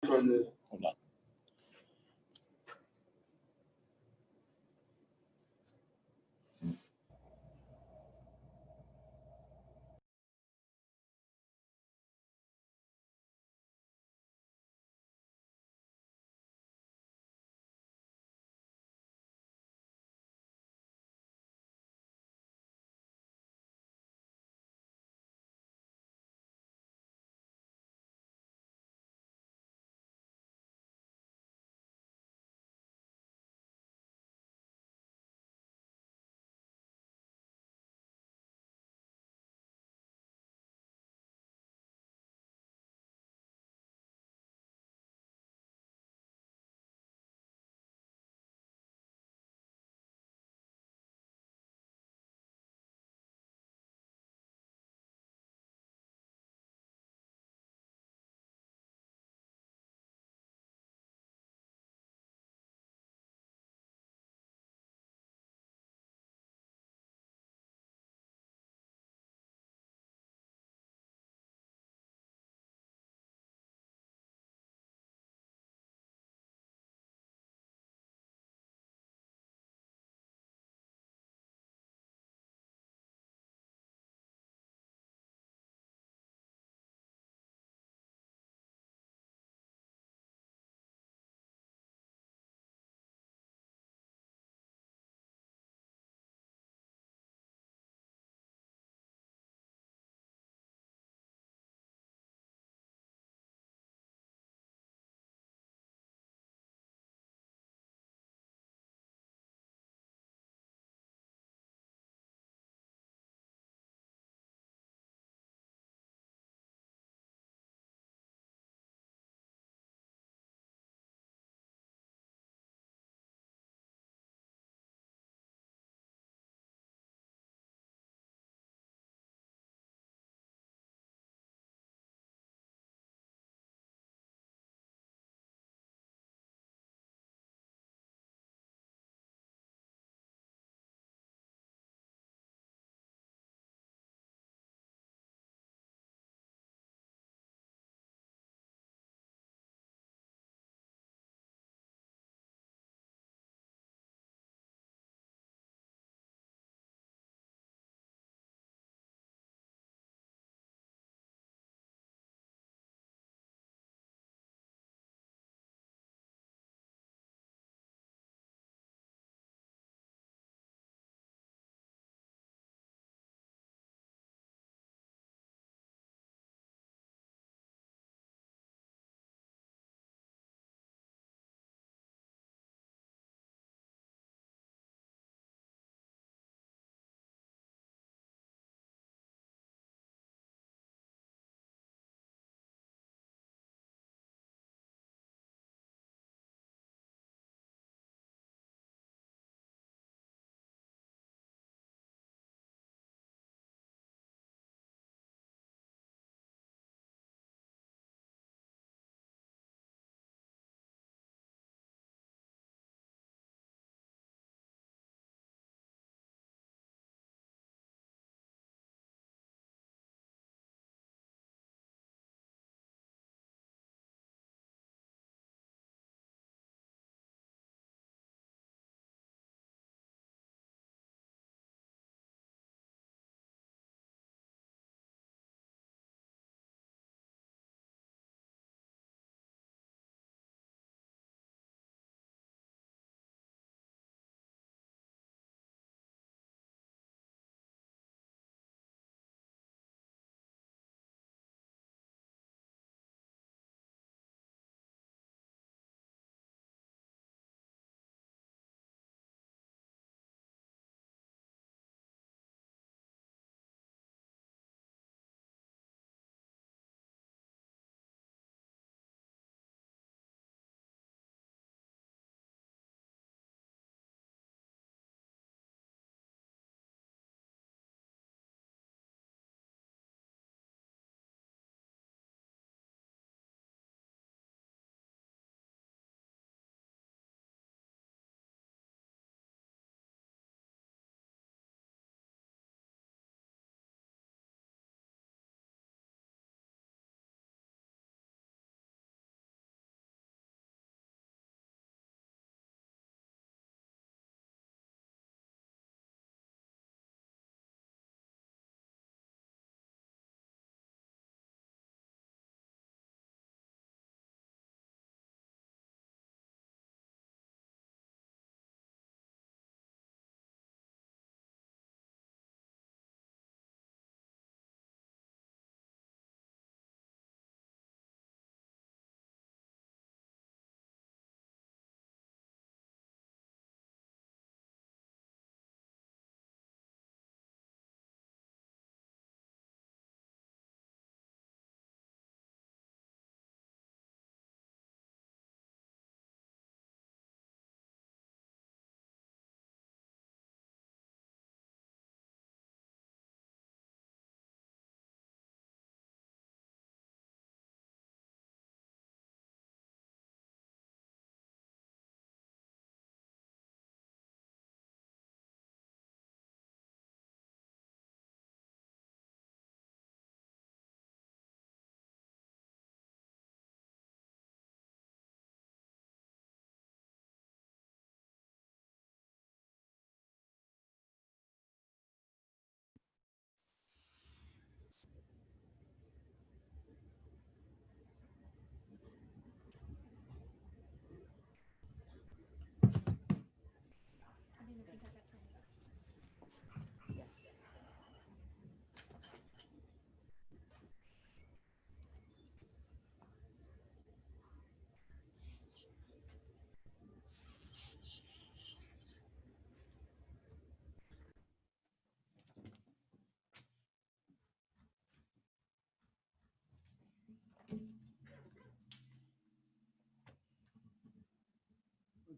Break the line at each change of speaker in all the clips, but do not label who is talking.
Hold on.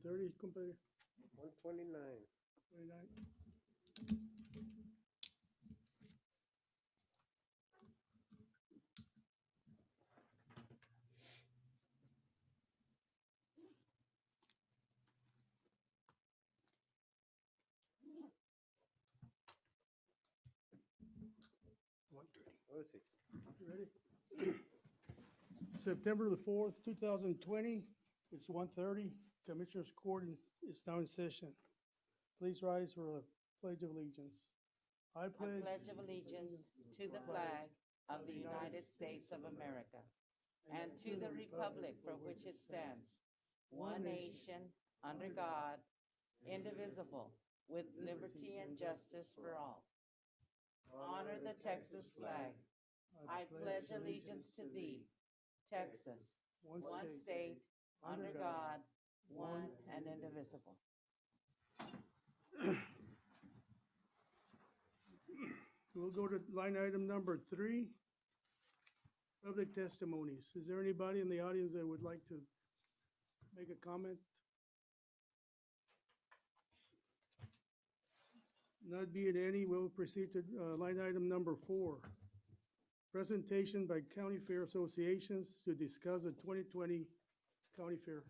130, compadre?
129.
29.
Let's see.
You ready? September the 4th, 2020, it's 1:30. Commissioners Court is now in session. Please rise for the Pledge of Allegiance. I
I pledge of allegiance to the flag of the United States of America and to the republic for which it stands, one nation, under God, indivisible, with liberty and justice for all. Honor the Texas flag. I pledge allegiance to thee, Texas, one state, under God, one and indivisible.
We'll go to line item number 3, public testimonies. Is there anybody in the audience that would like to make a comment? Not being any, we'll proceed to line item number 4. Presentation by county fair associations to discuss the 2020 county fair.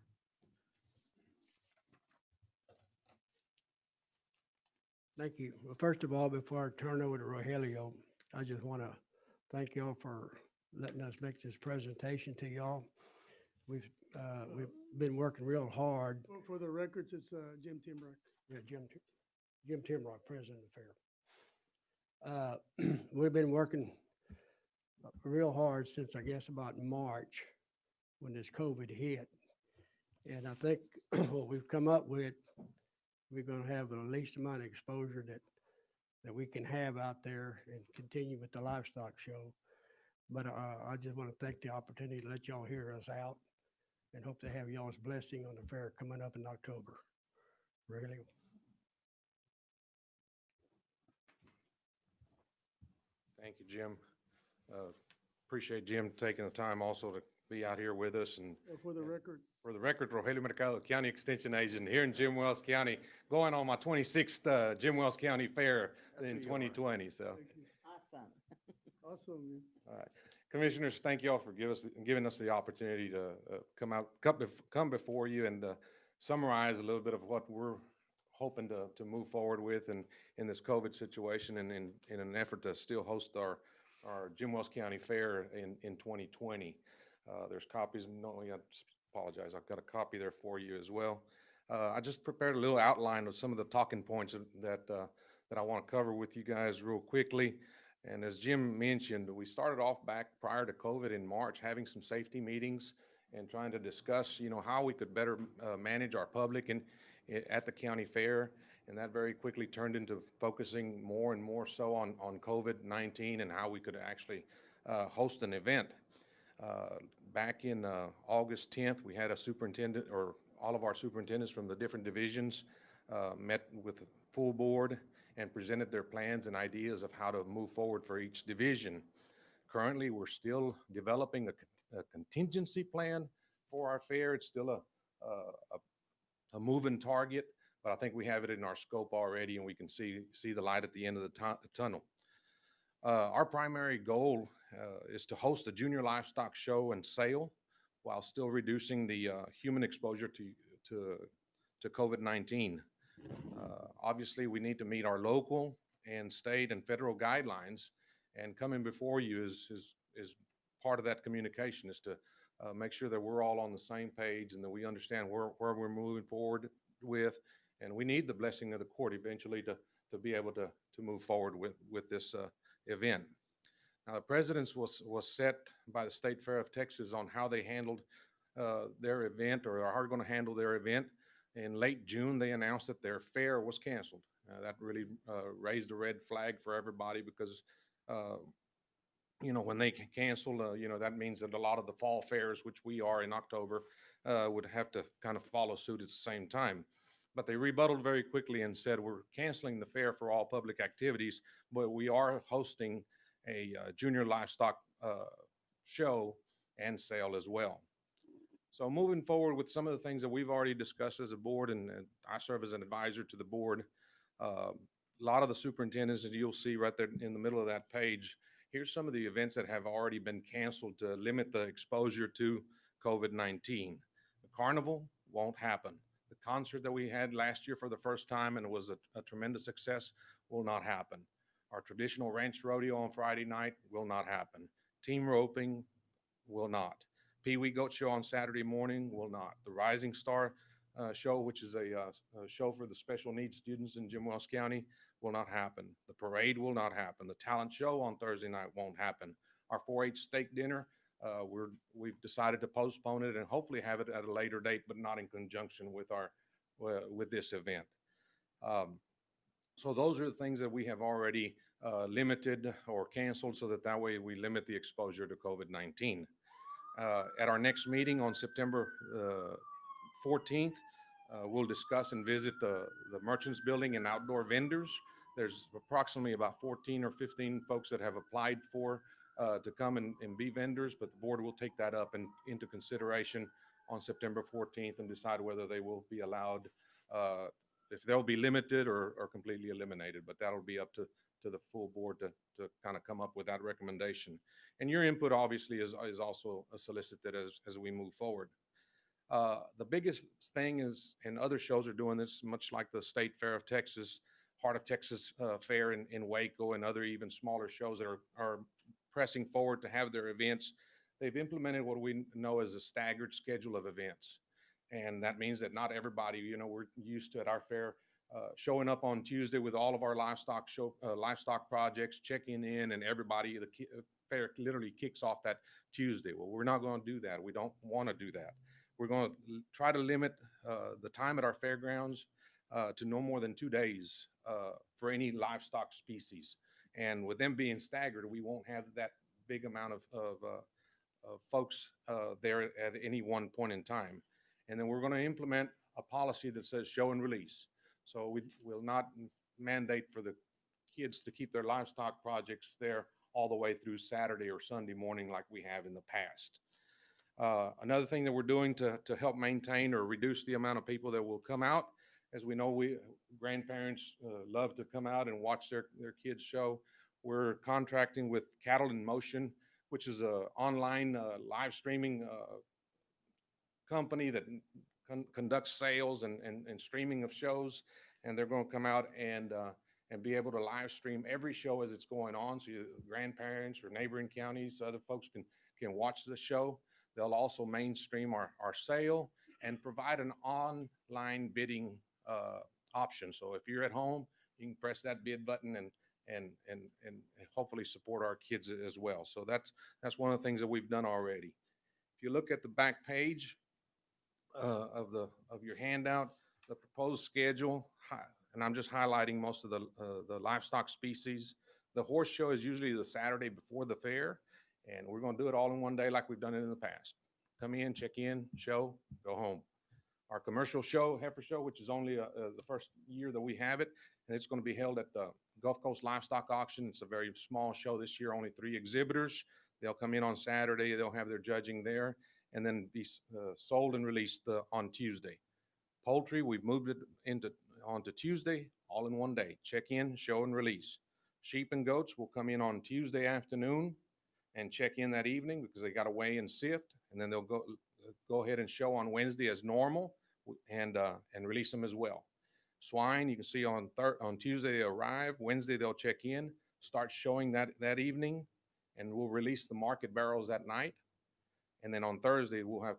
Thank you. Well, first of all, before I turn over to Rogelio, I just want to thank y'all for letting us make this presentation to y'all. We've been working real hard.
For the records, it's Jim Timrock.
Yeah, Jim Timrock, president of the fair. We've been working real hard since I guess about March when this COVID hit. And I think what we've come up with, we're going to have the least amount of exposure that we can have out there and continue with the livestock show. But I just want to thank the opportunity to let y'all hear us out and hope to have y'all's blessing on the fair coming up in October. Really.
Thank you, Jim. Appreciate Jim taking the time also to be out here with us. And
For the record,
Rogelio Mercado, County Extension Agent here in Jim Wells County, going on my 26th Jim Wells County Fair in 2020. So,
thank you.
Awesome.
Awesome. Man.
all right. Commissioners, thank you all for giving us the opportunity to come before you and summarize a little bit of what we're hoping to move forward with in this COVID situation and in an effort to still host our Jim Wells County Fair in 2020. There's copies. No, I apologize. I've got a copy there for you as well. I just prepared a little outline of some of the talking points that I want to cover with you guys real quickly. And as Jim mentioned, we started off back prior to COVID in March, having some safety meetings and trying to discuss, how we could better manage our public at the county fair. And that very quickly turned into focusing more and more so on COVID-19 and how we could actually host an event. Back in August 10th, we had a superintendent, or all of our superintendents from the different divisions met with the full board and presented their plans and ideas of how to move forward for each division. Currently, we're still developing a contingency plan for our fair. It's still a moving target, but I think we have it in our scope already, and we can see the light at the end of the tunnel. Our primary goal is to host a junior livestock show and sale while still reducing the human exposure to COVID-19. Obviously, we need to meet our local and state and federal guidelines, and coming before you is part of that communication, is to make sure that we're all on the same page and that we understand where we're moving forward with, and we need the blessing of the court eventually to be able to move forward with this event. Now, the precedence was set by the State Fair of Texas on how they handled their event, or are going to handle their event. In late June, they announced that their fair was canceled. That really raised a red flag for everybody because, when they cancel, that means that a lot of the fall fairs, which we are in October, would have to kind of follow suit at the same time. But they rebutted very quickly and said, we're canceling the fair for all public activities, but we are hosting a junior livestock show and sale as well. So moving forward with some of the things that we've already discussed as a board, and I serve as an advisor to the board. A lot of the superintendents, as you'll see right there in the middle of that page, here's some of the events that have already been canceled to limit the exposure to COVID-19. The carnival won't happen. The concert that we had last year for the first time and it was a tremendous success will not happen. Our traditional ranch rodeo on Friday night will not happen. Team roping will not. Pee Wee Goat Show on Saturday morning will not. The Rising Star Show, which is a show for the special needs students in Jim Wells County, will not happen. The parade will not happen. The talent show on Thursday night won't happen. Our 4-H steak dinner, we've decided to postpone it and hopefully have it at a later date, but not in conjunction with with this event. So those are the things that we have already limited or canceled so that way we limit the exposure to COVID-19. At our next meeting on September 14th, we'll discuss and visit the Merchants Building and outdoor vendors. There's approximately about 14 or 15 folks that have applied for to come and be vendors, but the board will take that up into consideration on September 14th and decide whether they will be allowed, if they'll be limited or completely eliminated, but that'll be up to the full board to kind of come up with that recommendation. And your input obviously is also solicited as we move forward. The biggest thing is, and other shows are doing this, much like the State Fair of Texas, Heart of Texas Fair in Waco, and other even smaller shows that are pressing forward to have their events. They've implemented what we know as a staggered schedule of events. And that means that not everybody, you know, we're used to at our fair showing up on Tuesday with all of our livestock projects, checking in, and everybody, the fair literally kicks off that Tuesday. Well, we're not going to do that. We don't want to do that. We're going to try to limit the time at our fairgrounds to no more than 2 days for any livestock species. And with them being staggered, we won't have that big amount of folks there at any one point in time. And then we're going to implement a policy that says show and release. So we will not mandate for the kids to keep their livestock projects there all the way through Saturday or Sunday morning like we have in the past. Another thing that we're doing to help maintain or reduce the amount of people that will come out, as we know, grandparents love to come out and watch their kids show. We're contracting with Cattle in Motion, which is an online live streaming company that conducts sales and streaming of shows, and they're going to come out and be able to live stream every show as it's going on, so grandparents or neighboring counties, other folks can watch the show. They'll also mainstream our sale and provide an online bidding option. So if you're at home, you can press that bid button and hopefully support our kids as well. So that's one of the things that we've done already. If you look at the back page of your handout, the proposed schedule, and I'm just highlighting most of the livestock species. The horse show is usually the Saturday before the fair, and we're going to do it all in one day like we've done it in the past. Come in, check in, show, go home. Our commercial show, heifer show, which is only the first year that we have it, and it's going to be held at the Gulf Coast Livestock Auction. It's a very small show this year, only 3 exhibitors. They'll come in on Saturday, they'll have their judging there, and then be sold and released on Tuesday. Poultry, we've moved it onto Tuesday, all in one day. Check in, show, and release. Sheep and goats will come in on Tuesday afternoon and check in that evening because they got to weigh and sift, and then they'll go ahead and show on Wednesday as normal and release them as well. Swine, you can see on Tuesday they arrive. Wednesday they'll check in, start showing that evening, and we'll release the market barrels that night. And then on Thursday we'll have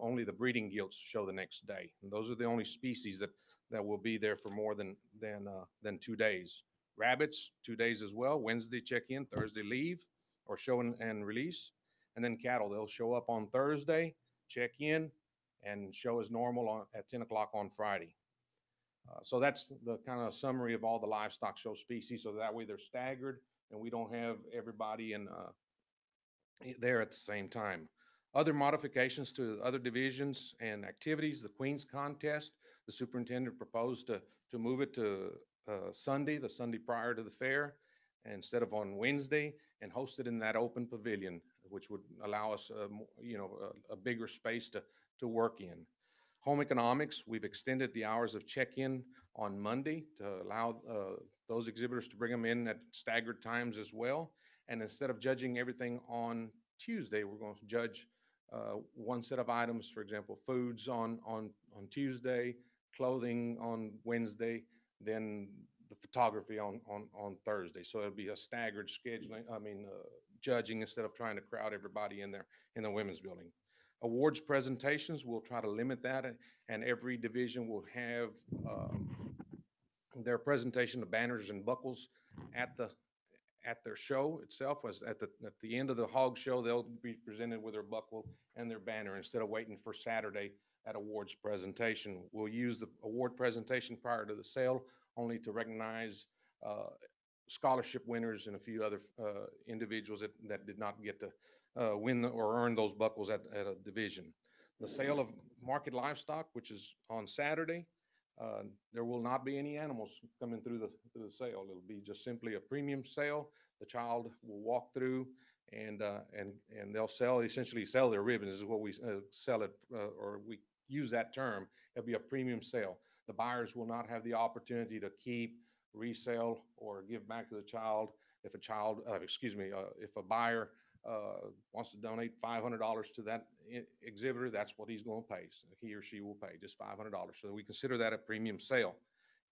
only the breeding gilts show the next day. And those are the only species that will be there for more than 2 days. Rabbits, 2 days as well. Wednesday check in, Thursday leave or show and release. And then cattle, they'll show up on Thursday, check in, and show as normal at 10 o'clock on Friday. So that's the kind of summary of all the livestock show species. So that way they're staggered and we don't have everybody there at the same time. Other modifications to other divisions and activities, the Queen's Contest, the superintendent proposed to move it to Sunday, the Sunday prior to the fair. instead of on Wednesday, and host it in that open pavilion, which would allow us, a bigger space to work in. Home economics, we've extended the hours of check-in on Monday to allow those exhibitors to bring them in at staggered times as well. And instead of judging everything on Tuesday, we're going to judge one set of items, for example, foods on Tuesday, clothing on Wednesday, then the photography on Thursday. So it'll be a staggered scheduling, judging instead of trying to crowd everybody in there in the women's building. Awards presentations, we'll try to limit that, and every division will have their presentation of banners and buckles at their show itself. Was at the end of the hog show, they'll be presented with their buckle and their banner instead of waiting for Saturday at awards presentation. We'll use the award presentation prior to the sale only to recognize scholarship winners and a few other individuals that did not get to win or earn those buckles at a division. The sale of market livestock, which is on Saturday, there will not be any animals coming through the sale. It'll be just simply a premium sale. The child will walk through and they'll essentially sell their ribbons is what we sell it, or we use that term. It'll be a premium sale. The buyers will not have the opportunity to keep, resell, or give back to the child. If a buyer wants to donate $500 to that exhibitor, that's what he's going to pay. So he or she will pay just $500. So we consider that a premium sale.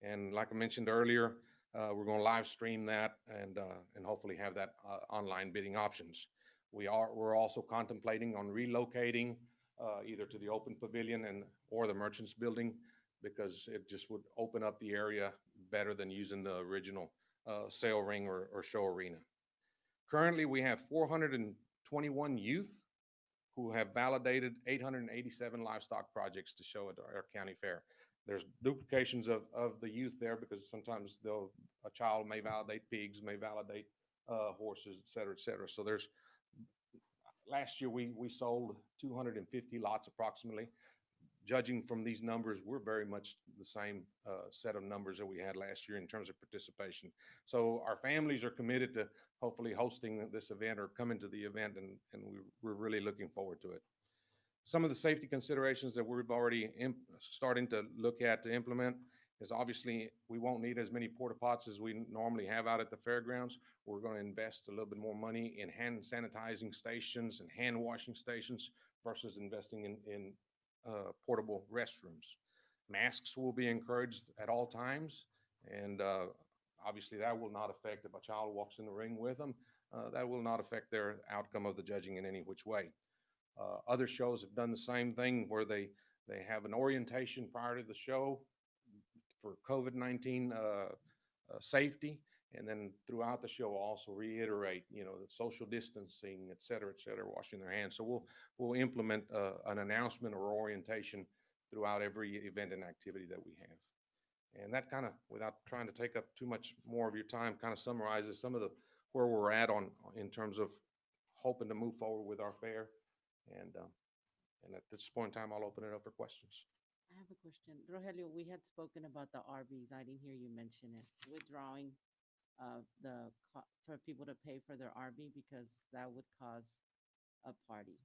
And like I mentioned earlier, we're going to live stream that and hopefully have that online bidding options. We're also contemplating on relocating either to the open pavilion or the merchants building, because it just would open up the area better than using the original sale ring or show arena. Currently, we have 421 youth who have validated 887 livestock projects to show at our county fair. There's duplications of the youth there because sometimes a child may validate pigs, may validate horses, et cetera, et cetera. So last year we sold 250 lots approximately. Judging from these numbers, we're very much the same set of numbers that we had last year in terms of participation. So our families are committed to hopefully hosting this event or coming to the event, and we're really looking forward to it. Some of the safety considerations that we've already starting to look at to implement is obviously we won't need as many porta pots as we normally have out at the fairgrounds. We're going to invest a little bit more money in hand sanitizing stations and hand washing stations versus investing in portable restrooms. Masks will be encouraged at all times, and obviously that will not affect if a child walks in the ring with them. That will not affect their outcome of the judging in any which way. Other shows have done the same thing where they have an orientation prior to the show for COVID-19 safety, and then throughout the show also reiterate, the social distancing, et cetera, washing their hands. So we'll implement an announcement or orientation throughout every event and activity that we have. And that kind of, without trying to take up too much more of your time, kind of summarizes some of where we're at in terms of hoping to move forward with our fair. And at this point in time, I'll open it up for questions.
I have a question. Rogelio, we had spoken about the RVs. I didn't hear you mention it. Withdrawing for people to pay for their RV because that would cause a party.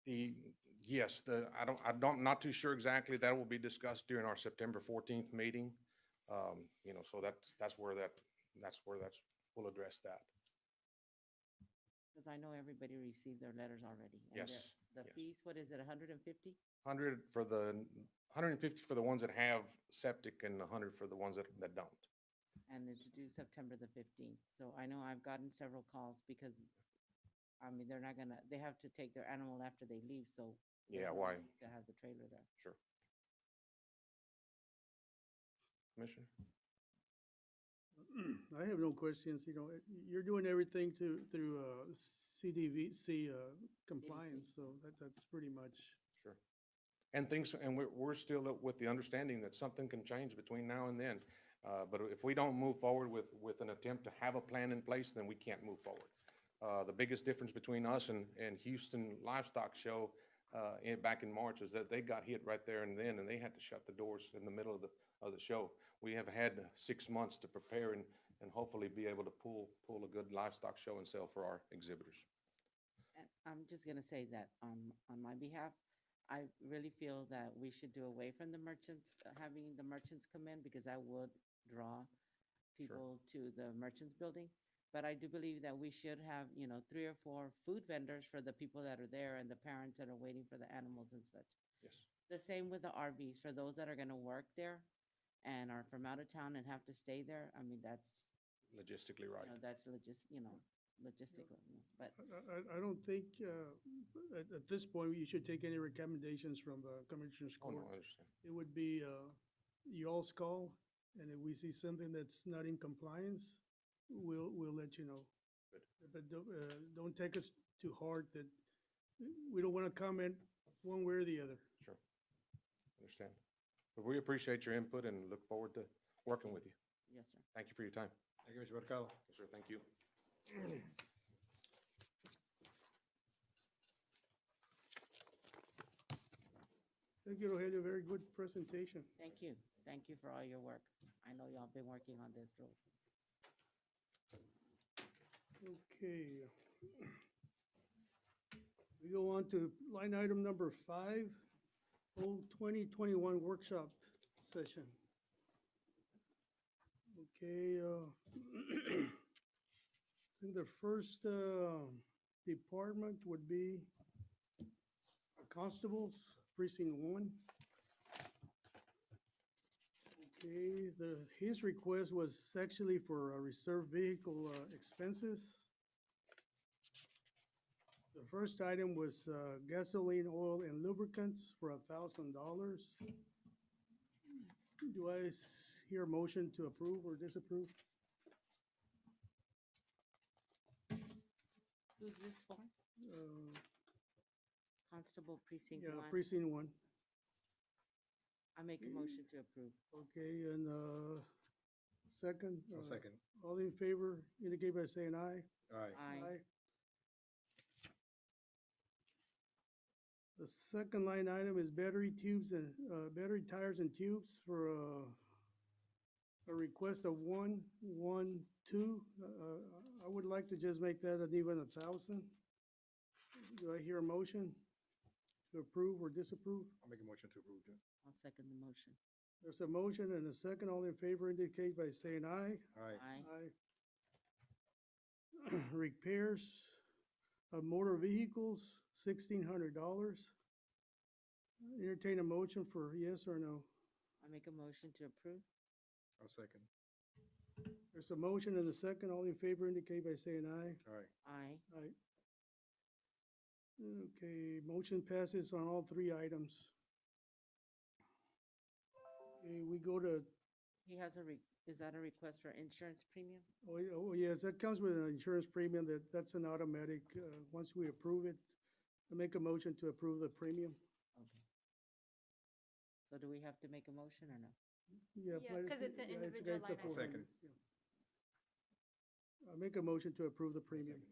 I'm not too sure exactly. That will be discussed during our September 14th meeting. So that's where we'll address that.
Because I know everybody received their letters already. And
Yes.
The fees, what is it, 150?
150 for the ones that have septic and 100 for the ones that don't.
And it's due September the 15th. So I know I've gotten several calls because, they have to take their animal after they leave, so.
Yeah, why?
To have the trailer there.
Sure. Commissioner?
I have no questions. You're doing everything through CDVC compliance, so that's pretty much.
Sure. And we're still with the understanding that something can change between now and then. But if we don't move forward with an attempt to have a plan in place, then we can't move forward. The biggest difference between us and Houston Livestock Show back in March is that they got hit right there and then, and they had to shut the doors in the middle of the show. We have had 6 months to prepare and hopefully be able to pull a good livestock show and sale for our exhibitors.
And I'm just gonna say that, on my behalf, I really feel that we should do away from the merchants, having the merchants come in, because that would draw people to the merchants building. But I do believe that we should have, 3 or 4 food vendors for the people that are there and the parents that are waiting for the animals and such.
Yes.
The same with the RVs, for those that are gonna work there and are from out of town and have to stay there. I mean, that's,
Logistically right.
that's logistical, but
I don't think, at this point, you should take any recommendations from the Commissioners
Oh, no,
Court.
I understand.
It would be, y'all's call, and if we see something that's not in compliance, we'll let you know.
Good.
But don't take us too hard that, we don't want to comment one way or the other.
Sure. Understand. But we appreciate your input and look forward to working with you.
yes, sir.
Thank you for your time.
Thank you, Mr. Mercado.
Yes, sir. Thank you.
Thank you, Rogelio, very good presentation.
Thank you. Thank you for all your work. I know y'all been working on this road.
Okay. We go on to line item number 5, whole 2021 workshop session. Okay, I think the first department would be constables, precinct 1. Okay, his request was actually for reserve vehicle expenses. The first item was gasoline, oil, and lubricants for $1,000. Do I hear a motion to approve or disapprove?
Who's this for?
Uh,
Constable Precinct
Yeah,
1?
precinct 1.
I make a motion to approve.
Okay, and second?
I'll second.
All in favor indicate by saying aye.
All right.
Aye.
The second line item is battery tubes and, battery tires and tubes for a request of 112. I would like to just make that an even 1,000. Do I hear a motion to approve or disapprove?
I'll make a motion to approve, Judge.
I'll second the motion.
There's a motion and a second. All in favor indicate by saying aye.
All right.
Aye.
Aye. Repairs of motor vehicles, $1,600. Entertain a motion for yes or no.
I make a motion to approve.
I'll second.
There's a motion and a second. All in favor indicate by saying aye.
All right.
Aye.
Aye. Okay, motion passes on all 3 items. Okay, we go to,
He has is that a request for insurance premium?
oh yes, that comes with an insurance premium. That's an automatic. Once we approve it, I make a motion to approve the premium.
Okay. So do we have to make a motion or no?
Yeah,
but
'cause it's an
yeah,
individual
it's a
line item.
400,
Second.
yeah. I make a motion to approve the premium.
Second.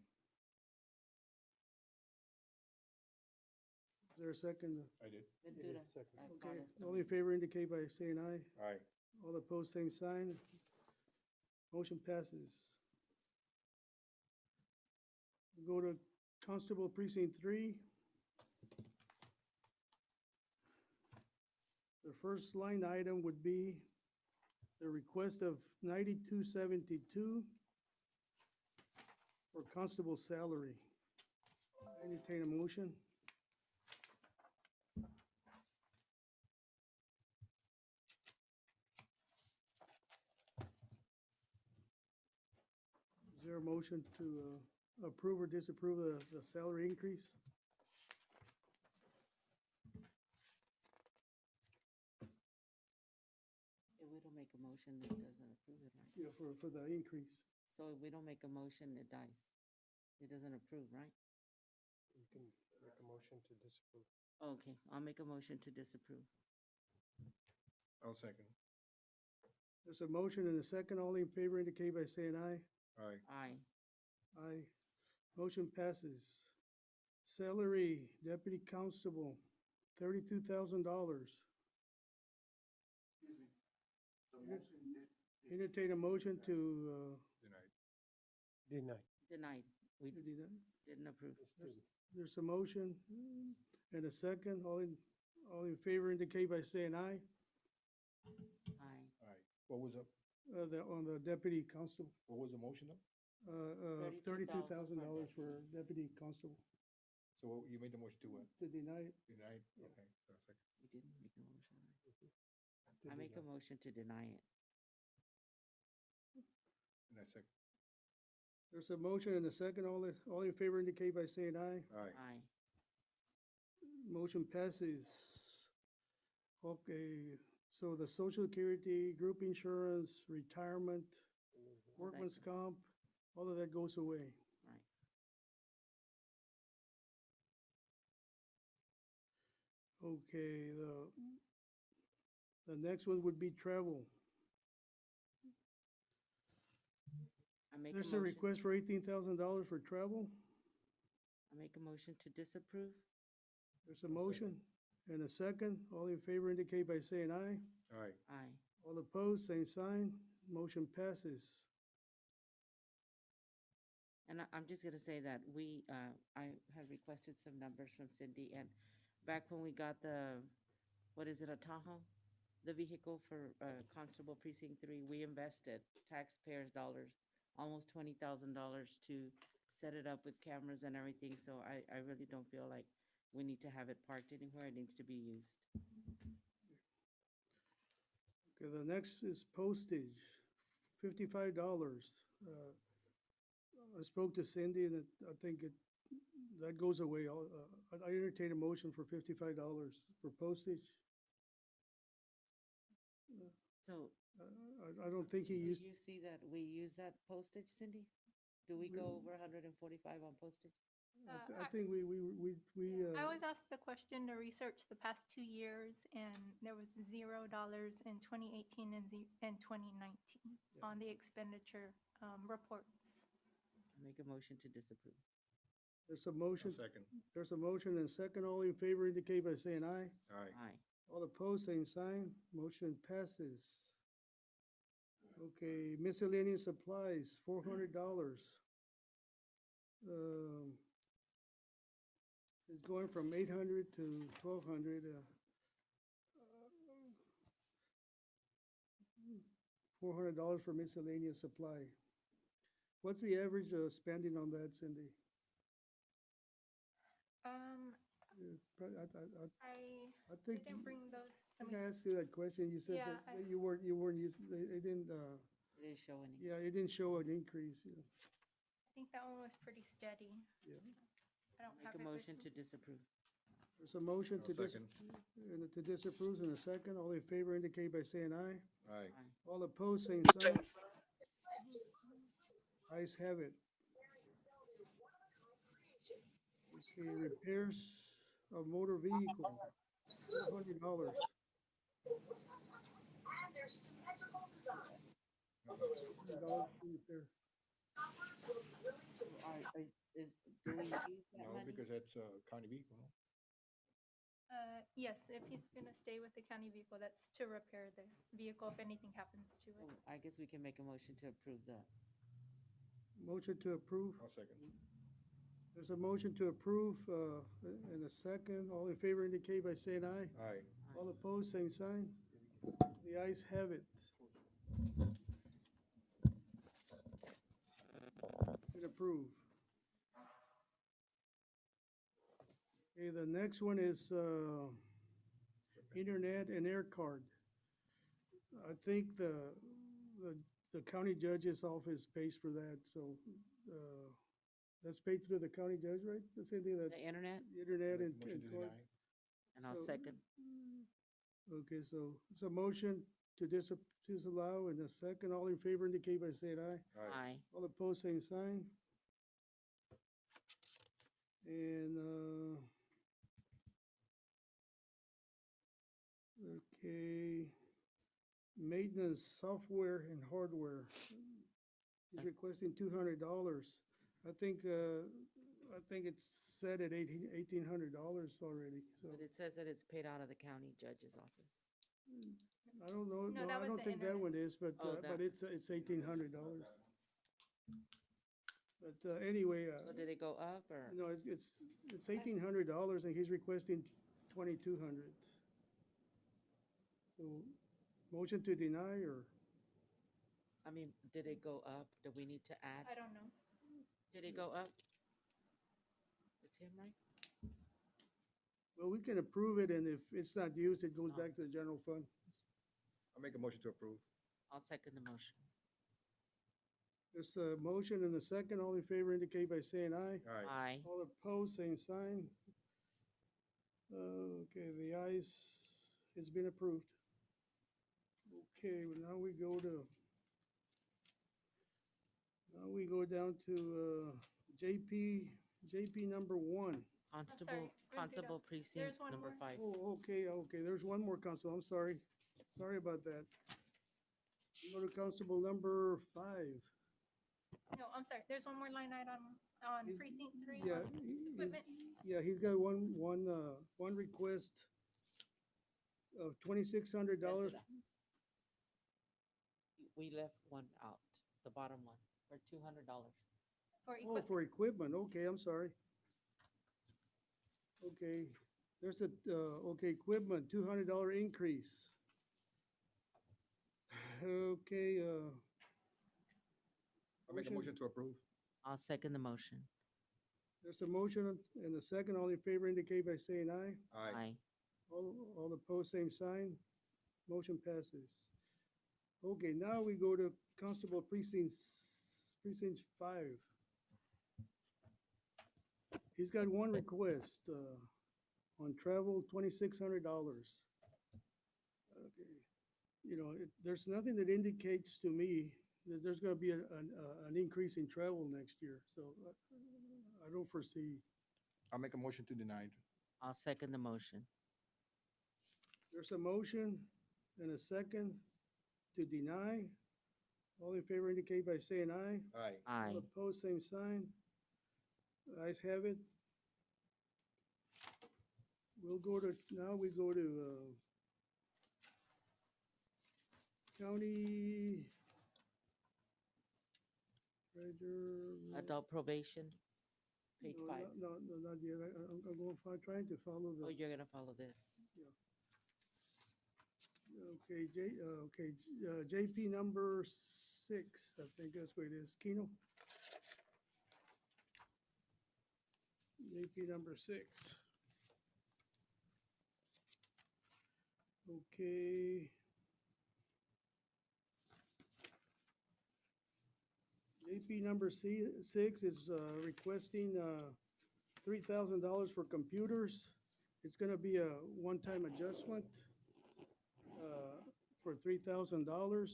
Is there a second?
I did.
Ventura.
Okay,
Carlos
all in
también.
favor indicate by saying aye.
All right.
All opposed, same sign. Motion passes. We go to Constable Precinct 3. The first line item would be the request of $92.72 for constable salary. Entertain a motion. Is there a motion to approve or disapprove the salary increase?
If we don't make a motion, it doesn't approve it, right?
Yeah, for the increase.
So if we don't make a motion, it dies. It doesn't approve, right?
You can make a motion to disapprove.
Okay, I'll make a motion to disapprove.
I'll second.
There's a motion and a second. All in favor indicate by saying aye.
All right.
Aye.
Aye. Motion passes. Salary, Deputy Constable, $32,000. Entertain a motion to
Denied.
Denied. We
You did that?
didn't approve.
There's a motion and a second. All in favor indicate by saying aye.
Aye.
Aye. What was the,
On the deputy constable,
what was the motion though?
$32,000 for deputy constable
So you made the motion to what?
to deny it.
Denied? Okay, so second.
We didn't make a motion. I make a motion to deny it.
And I second.
There's a motion and a second. All in favor indicate by saying aye.
Aye.
Aye.
Motion passes. Okay, so the social security, group insurance, retirement, workman's comp, all of that goes away.
Right.
Okay, the next one would be travel.
I make a
There's a
motion,
request for $18,000 for travel.
I make a motion to disapprove.
There's a motion and a second. All in favor indicate by saying aye.
Aye.
Aye.
All opposed, same sign. Motion passes.
And I'm just gonna say that I had requested some numbers from Cindy, and back when we got what is it, a Tahoe? The vehicle for, Constable Precinct 3, we invested taxpayers' dollars, almost $20,000 to set it up with cameras and everything, so I really don't feel like we need to have it parked anywhere. It needs to be used.
Okay, the next is postage, $55. I spoke to Cindy and I think that goes away. I entertain a motion for $55 for postage.
So,
I don't think he
do
used,
you see that we use that postage, Cindy? Do we go over 145 on postage?
I think we,
I was asked the question to research the past 2 years, and there was $0 in 2018 and 2019 on the expenditure reports.
I make a motion to disapprove.
there's a motion,
I'll second.
there's a motion and second. All in favor indicate by saying aye.
Aye.
Aye.
All opposed, same sign. Motion passes. Okay, miscellaneous supplies, $400. It's going from 800 to 1,200. $400 for miscellaneous supply. What's the average spending on that, Cindy? I think,
Didn't bring those.
I
let
think
me
I
see.
asked you that question. You said
Yeah,
that you weren't using, it didn't,
It didn't show any.
yeah, it didn't show an increase, yeah.
I think that one was pretty steady.
Yeah.
I don't
Make
have
a
it with
motion
me.
to disapprove.
There's a motion
I'll second.
to disapprove in a second. All in favor indicate by saying aye.
Aye.
Aye.
All opposed, same sign. Ayes have it. Okay, repairs of motor vehicle, $400. Repair.
Do we use that
No,
money?
because that's a county vehicle, no?
Yes, if he's gonna stay with the county vehicle, that's to repair the vehicle if anything happens to
So
it.
I guess we can make a motion to approve the,
Motion to approve.
I'll second.
There's a motion to approve, in a second. All in favor indicate by saying aye.
Aye.
All opposed, same sign. The ayes have it. And approve. Okay, the next one is, internet and air card. I think the county judge's office pays for that, so, that's paid through the county judge, right? Cindy, that
the internet,
internet
Make
and
a motion to
card?
deny.
and I'll
So-
second.
Okay, so it's a motion to disallow in a second. All in favor indicate by saying aye.
Aye.
All opposed, same sign. And, okay, maintenance software and hardware. He's requesting $200. I think it's set at $1,800 already, so.
But it says that it's paid out of the county judge's office.
I don't know,
No,
no,
that
I
was
don't
the
think that
internet.
one is, but,
Oh,
but
that-
it's $1,800. But, anyway,
So did it go up or?
no, it's $1,800 and he's requesting 2,200. So, motion to deny or?
I mean, did it go up? Do we need to add?
I don't know.
Did it go up? It's him, right?
Well, we can approve it, and if it's not used, it goes
No.
back to the general fund.
I'll make a motion to approve.
I'll second the motion.
There's a motion and a second. All in favor indicate by saying aye.
Aye.
Aye.
All opposed, same sign. Okay, the ayes, it's been approved. Okay, well, now we go down to JP number 1.
Constable,
repeat it.
Constable Precinct
There's one
number
more.
5.
Oh, okay, there's one more constable, I'm sorry. Sorry about that. We go to constable number 5.
No, I'm sorry. There's one more line item on
Is-
precinct 3
Yeah,
on equipment.
he's got one request of $2,600.
We left one out, the bottom one, for $200.
For
Oh,
equipment.
for equipment, okay, I'm sorry. Okay, there's okay, equipment, $200 increase. Okay,
I'll make a
Motion.
motion to approve.
I'll second the motion.
there's a motion and a second, all in favor indicate by saying aye.
Aye.
Aye.
All opposed, same sign. Motion passes. Okay, now we go to Constable Precinct 5. He's got one request, on travel, $2,600. Okay, there's nothing that indicates to me that there's gonna be an increase in travel next year, so I don't foresee.
I'll make a motion to deny it.
I'll second the motion.
There's a motion and a second to deny. All in favor indicate by saying aye.
Aye.
Aye.
All opposed, same sign. Ayes have it. Now we go to county treasurer.
Adult probation, page
No,
5.
No, not yet. I'm going, trying to follow
Oh,
the,
you're gonna follow this.
okay, JP number 6, I think that's what it is. Keno? JP number 6. Okay. JP number 6 is requesting $3,000 for computers. It's gonna be a one-time adjustment for $3,000.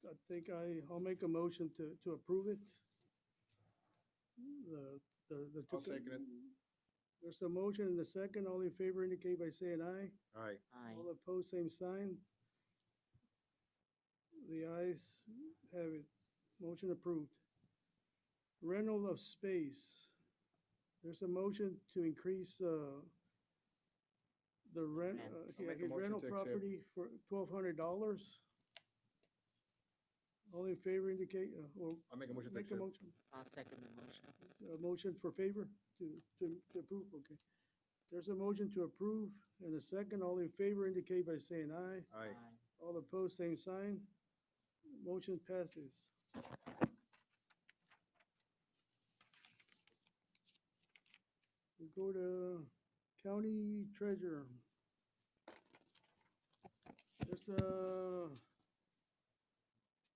I think I'll make a motion to approve it. The
I'll second it.
There's a motion and a second. All in favor indicate by saying aye.
Aye.
Aye.
All opposed, same sign. The ayes have it. Motion approved. Rental of space. There's a motion to increase the rent,
Rent.
I'll make a
his
motion
rental
to accept.
property for $1,200. All in favor indicate, or
I'll make a motion to
make a
accept.
motion.
I'll second the motion.
A motion for favor to approve, okay. There's a motion to approve and a second. All in favor indicate by saying aye.
Aye.
All opposed, same sign. Motion passes. We go to county treasurer. There's a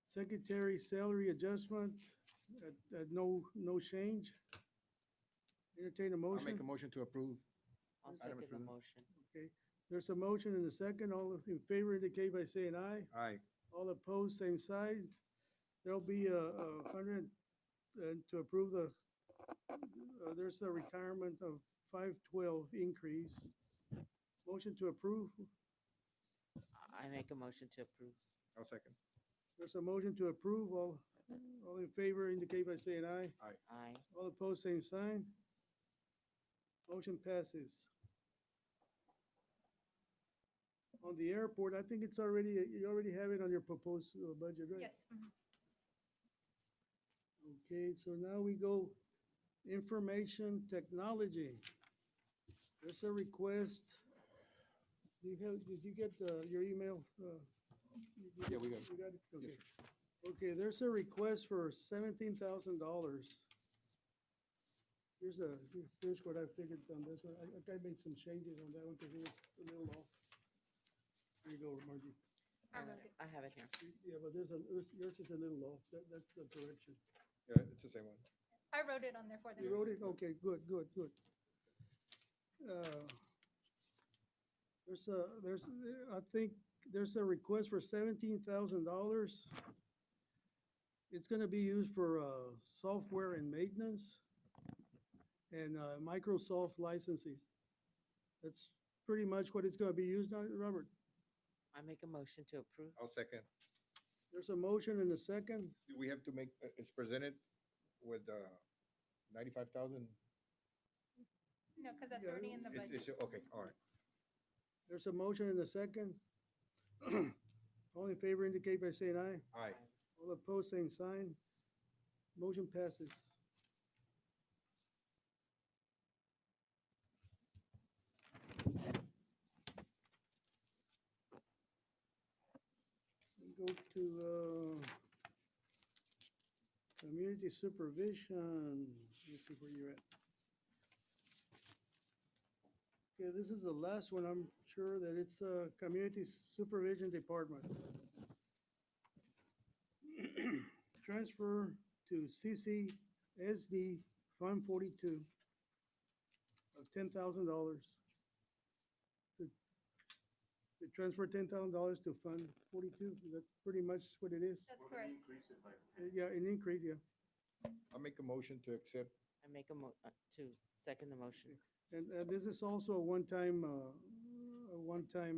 secretary salary adjustment at no change. Entertain a
I'll
motion.
make a motion to approve.
I'll
Item
second the
approved.
motion.
Okay, there's a motion and a second. All in favor indicate by saying aye.
Aye.
All opposed, same side. There'll be a hundred, to approve there's a retirement of 512 increase. Motion to approve.
I make a motion to approve.
I'll second.
There's a motion to approve. All in favor indicate by saying aye.
Aye.
All opposed, same sign. Motion passes. On the airport, I think you already have it on your proposed budget, right?
Yes. Mhm.
Okay, so now we go information technology. There's a request. Did you get your email?
Yeah, we got it.
You got it?
Yes,
Okay. Okay, there's a request for $17,000. Here's what I figured on this one. I made some changes on that one because it was a little off. Here you go, Margie.
I have it here.
Yeah, but yours is a little off. That's the correction.
Yeah, it's the same one.
I wrote it on there for them.
You wrote it? Okay, good. I think there's a request for $17,000. It's gonna be used for, software and maintenance and, Microsoft licensing. That's pretty much what it's gonna be used on, Robert.
I make a motion to approve.
I'll second.
There's a motion and a second.
Do we have to make, it's presented with 95,000?
No, because that's
Yeah,
already in the budget.
Okay, all right.
There's a motion and a second. All in favor indicate by saying aye.
Aye.
All opposed, same sign. Motion passes. We go to, community supervision. Let's see where you're at. Okay, this is the last one. I'm sure that it's, community supervision department. Transfer to CCSD Fund 42 of $10,000. To transfer $10,000 to Fund 42, that's pretty much what it is.
That's correct.
Yeah, an increase, yeah.
I'll make a motion to accept.
I make to second the motion.
And this is also a one-time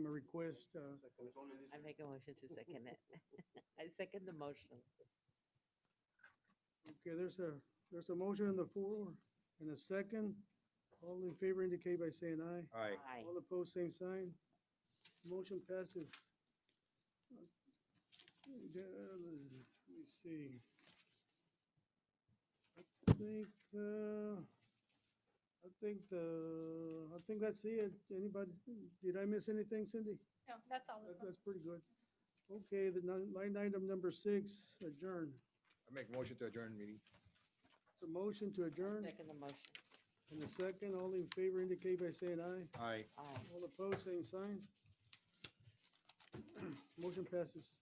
request.
I make a motion to second it. I second the motion.
Okay, there's a motion on the floor and a second. All in favor indicate by saying aye.
Aye.
Aye.
All opposed, same sign. Motion passes. Let me see. I think that's it. Anybody, did I miss anything, Cindy?
No, that's all of them.
That's pretty good. Okay, the line item number 6, adjourn.
I make a motion to adjourn meeting.
It's a motion to adjourn
Second the motion.
and a second. All in favor indicate by saying aye.
Aye.
Aye.
All opposed, same sign. Motion passes.